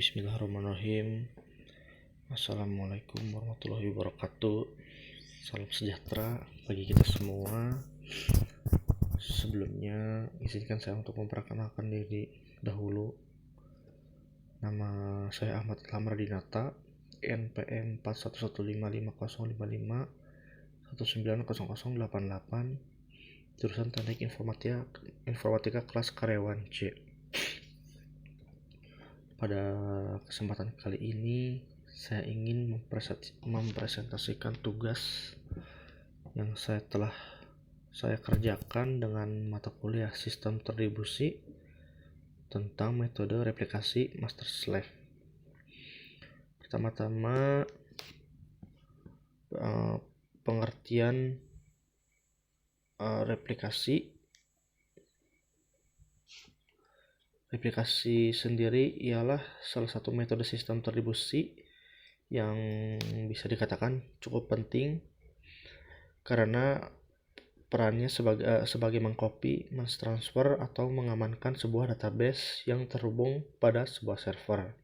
Bismillahirrahmanirrahim. Assalamualaikum warahmatullahi wabarakatuh. Salam sejahtera bagi kita semua. Sebelumnya izinkan saya untuk memperkenalkan diri dahulu. Nama saya Ahmad Ilham Radinata, NPM 41155155190088, jurusan Teknik Informatika kelas karyawan C. Pada kesempatan kali ini saya ingin mempresentasikan tugas yang telah saya kerjakan dengan mata kuliah Sistem Terdistribusi tentang metode replikasi master slave. Pertama-tama pengertian replikasi. Replikasi sendiri ialah salah satu metode sistem terdistribusi yang bisa dikatakan cukup penting karena perannya sebagai mengcopy, mentransfer, atau mengamankan sebuah database yang terhubung pada sebuah server.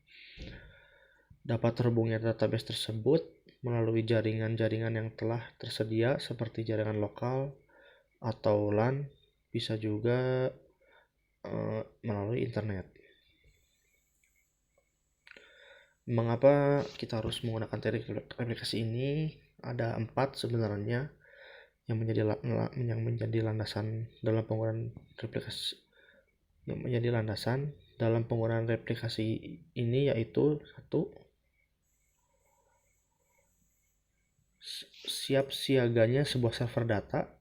Dapat terhubungnya database tersebut melalui jaringan-jaringan yang telah tersedia seperti jaringan lokal atau LAN, bisa juga melalui internet. Mengapa kita harus menggunakan teknik replikasi ini? Ada 4 sebenarnya yang menjadi landasan dalam penggunaan replikasi ini, yaitu 1. Siap siaganya sebuah server data.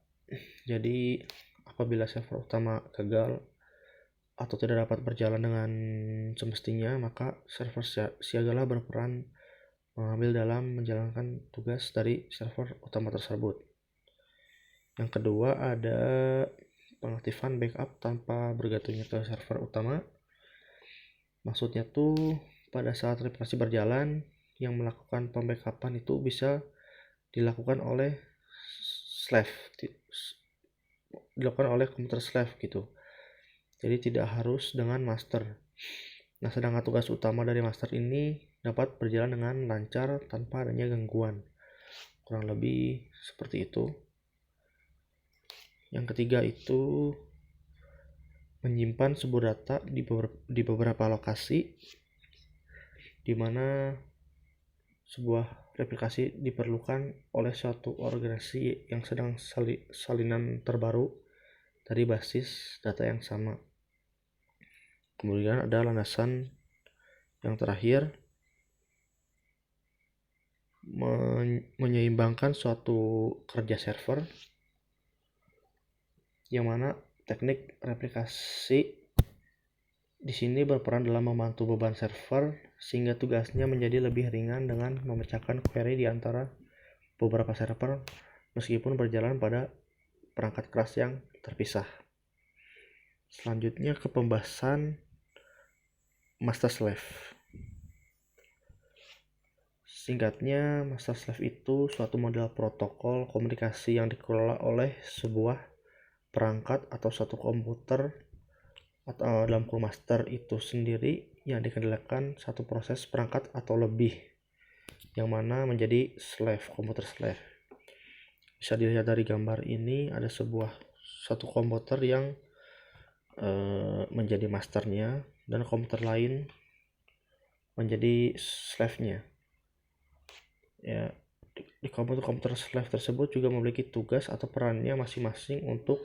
Jadi apabila server utama gagal atau tidak dapat berjalan dengan semestinya, maka server siagalah berperan mengambil dalam menjalankan tugas dari server utama tersebut. Yang kedua, ada pengaktifan backup tanpa bergantungnya ke server utama. Maksudnya tuh pada saat replikasi berjalan, yang melakukan pembackupan itu bisa dilakukan oleh komputer slave gitu. Jadi tidak harus dengan master. Nah, sedangkan tugas utama dari master ini dapat berjalan dengan lancar tanpa adanya gangguan. Kurang lebih seperti itu. Yang ketiga itu menyimpan sebuah data di beberapa lokasi, di mana sebuah replikasi diperlukan oleh suatu organisasi yang sedang salinan terbaru dari basis data yang sama. Kemudian ada landasan yang terakhir, menyeimbangkan suatu kerja server, yang mana teknik replikasi di sini berperan dalam membantu beban server sehingga tugasnya menjadi lebih ringan dengan memecahkan query di antara beberapa server meskipun berjalan pada perangkat keras yang terpisah. Selanjutnya ke pembahasan master slave. Singkatnya, master slave itu suatu model protokol komunikasi yang dikelola oleh sebuah perangkat atau satu komputer, atau dalam master itu sendiri yang dikendalikan satu proses perangkat atau lebih, yang mana menjadi komputer slave. Bisa dilihat dari gambar ini, ada satu komputer yang menjadi masternya dan komputer lain menjadi slave-nya. Ya, di komputer slave tersebut juga memiliki tugas atau perannya masing-masing untuk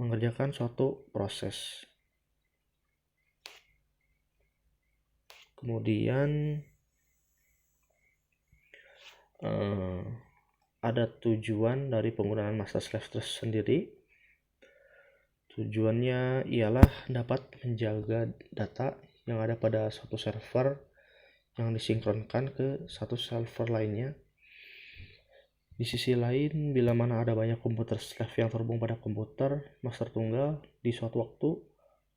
mengerjakan suatu proses. Kemudian ada tujuan dari penggunaan master slave tersendiri. Tujuannya ialah dapat menjaga data yang ada pada suatu server yang disinkronkan ke satu server lainnya. Di sisi lain, bila mana ada banyak komputer slave yang terhubung pada komputer master tunggal, di suatu waktu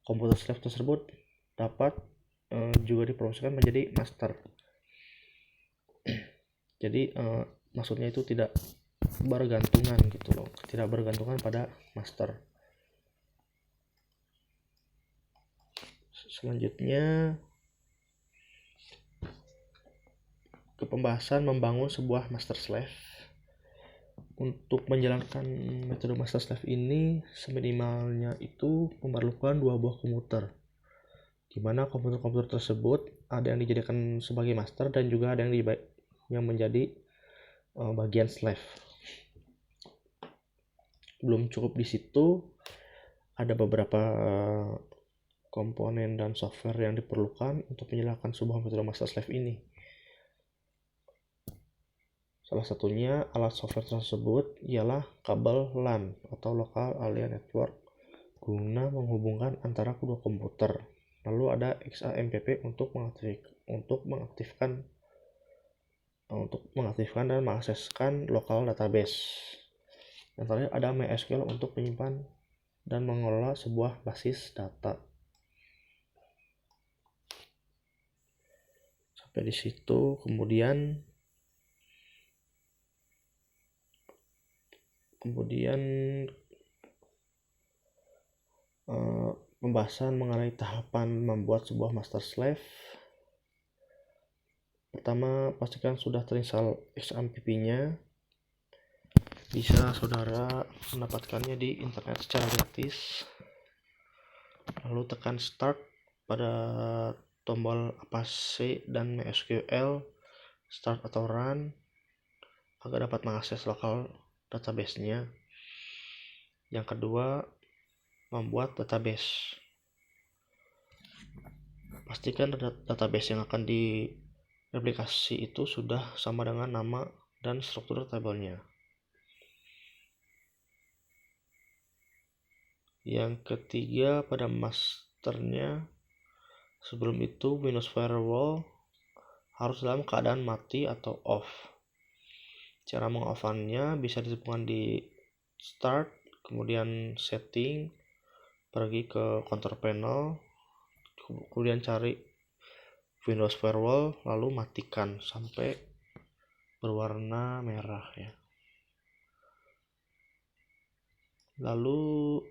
komputer slave tersebut dapat juga dipromosikan menjadi master. Jadi maksudnya itu tidak bergantungan gitu loh, tidak bergantungan pada master. Selanjutnya ke pembahasan membangun sebuah master slave. Untuk menjalankan metode master slave ini seminimalnya itu memerlukan 2 buah komputer, di mana komputer-komputer tersebut ada yang dijadikan sebagai master dan juga ada yang menjadi bagian slave. Belum cukup di situ, ada beberapa komponen dan software yang diperlukan untuk menjalankan sebuah metode master slave ini. Salah satunya alat software tersebut ialah kabel LAN atau Local Area Network guna menghubungkan antara kedua komputer. Lalu ada XAMPP untuk mengaktifkan dan mengakseskan local database. Yang terakhir ada MySQL untuk menyimpan dan mengelola sebuah basis data. Sampai di situ, kemudian pembahasan mengenai tahapan membuat sebuah master slave. Pertama, pastikan sudah terinstall XAMPP-nya. Bisa saudara mendapatkannya di internet secara gratis. Lalu tekan start pada tombol Apache dan MySQL, start atau run agar dapat mengakses lokal database-nya. Yang kedua, membuat database. Pastikan database yang akan direplikasi itu sudah sama dengan nama dan struktur tabelnya. Yang ketiga, pada masternya, sebelum itu Windows Firewall harus dalam keadaan mati atau off. Cara mengoff-nya bisa ditemukan di start, kemudian setting, pergi ke control panel, kemudian cari Windows Firewall, lalu matikan sampai berwarna merah ya. Lalu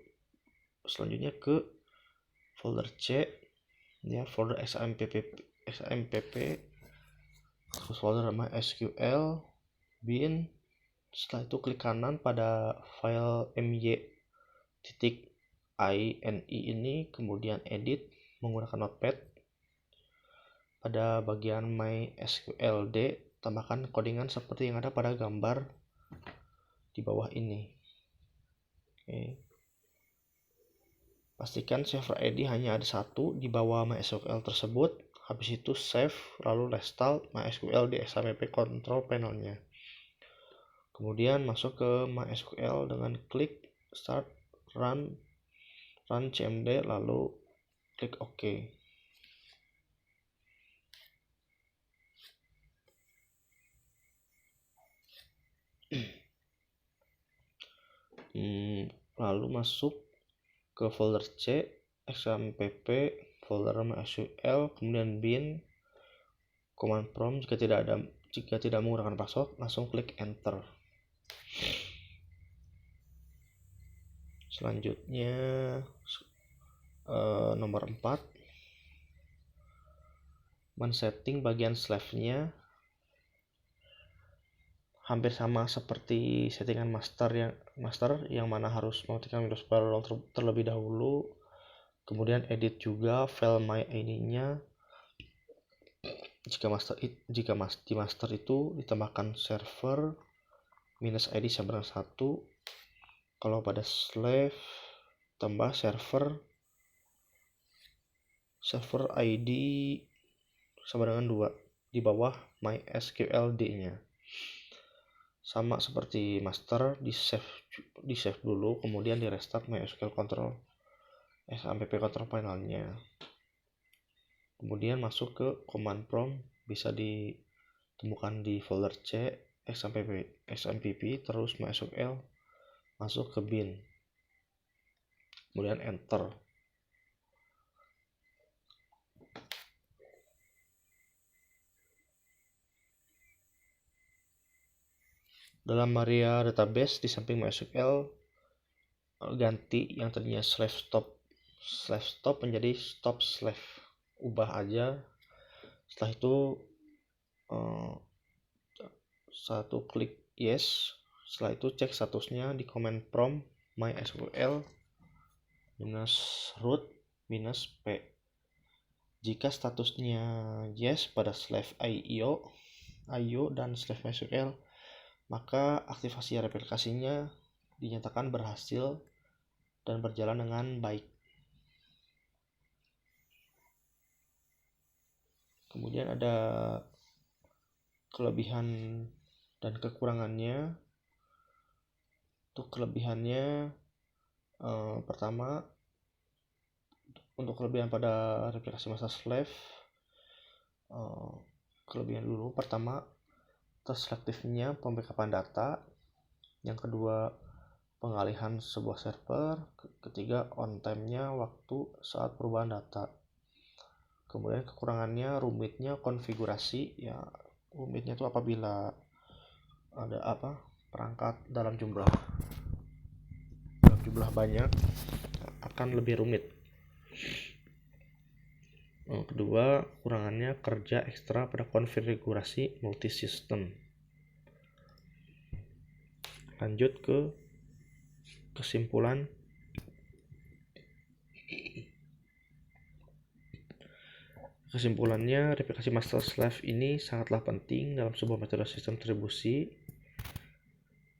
selanjutnya ke folder C ya, folder XAMPP, terus folder MySQL, bin. Setelah itu klik kanan pada file my.ini ini, kemudian edit menggunakan notepad. Pada bagian MySQLd, tambahkan codingan seperti yang ada pada gambar di bawah ini. Oke. Pastikan server ID hanya ada satu di bawah MySQL tersebut. Habis itu save, lalu restart MySQL di XAMPP control panelnya. Kemudian masuk ke MySQL dengan klik start, run cmd, lalu klik OK. Lalu masuk ke folder C, XAMPP, folder MySQL, kemudian bin, command prompt. Jika tidak menggunakan password, langsung klik enter. Selanjutnya nomor 4, men-setting bagian slave-nya. Hampir sama seperti settingan master yang mana harus mematikan Windows Firewall terlebih dahulu. Kemudian edit juga file my.ini-nya. Jika di master itu ditambahkan server -id sama dengan 1. Kalau pada slave tambah server ID sama dengan 2 di bawah MySQLd-nya. Sama seperti master, di save dulu, kemudian di restart MySQL control XAMPP control panelnya. Kemudian masuk ke command prompt, bisa ditemukan di folder C, XAMPP, terus MySQL, masuk ke bin, kemudian enter. Dalam area database di samping MySQL, ganti yang tadinya slave stop menjadi stop slave. Ubah aja. Setelah itu satu klik yes. Setelah itu cek statusnya di command prompt mysql -root -p. Jika statusnya yes pada /io dan /mysql, maka aktivasi replikasinya dinyatakan berhasil dan berjalan dengan baik. Kemudian ada kelebihan dan kekurangannya. Untuk kelebihannya, pertama, untuk kelebihan pada replikasi master slave, kelebihan dulu. Pertama, terselektifnya pembackupan data. Yang kedua, pengalihan sebuah server. Ketiga, on time-nya waktu saat perubahan data. Kemudian kekurangannya, rumitnya konfigurasi. Ya, rumitnya itu apabila ada perangkat dalam jumlah banyak akan lebih rumit. Kedua, kekurangannya kerja ekstra pada konfigurasi multisistem. Lanjut ke kesimpulan. Kesimpulannya, replikasi master slave ini sangatlah penting dalam sebuah metode sistem distribusi.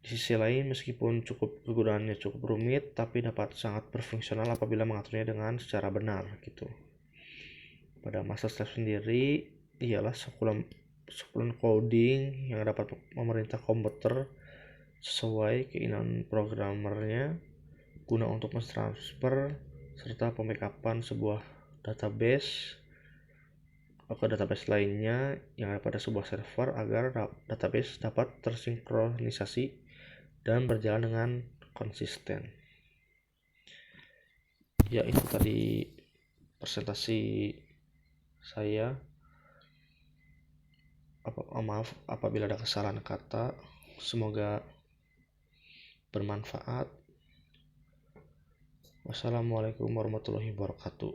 Di sisi lain, meskipun kegunaannya cukup rumit, tapi dapat sangat berfungsional apabila mengaturnya dengan secara benar gitu. Pada master slave sendiri ialah sekumpulan coding yang dapat memerintah komputer sesuai keinginan programmernya guna untuk mentransfer serta pembackupan sebuah database ke database lainnya yang ada pada sebuah server agar database dapat tersinkronisasi dan berjalan dengan konsisten. Ya, itu tadi presentasi saya. Maaf apabila ada kesalahan kata. Semoga bermanfaat. Wassalamualaikum warahmatullahi wabarakatuh.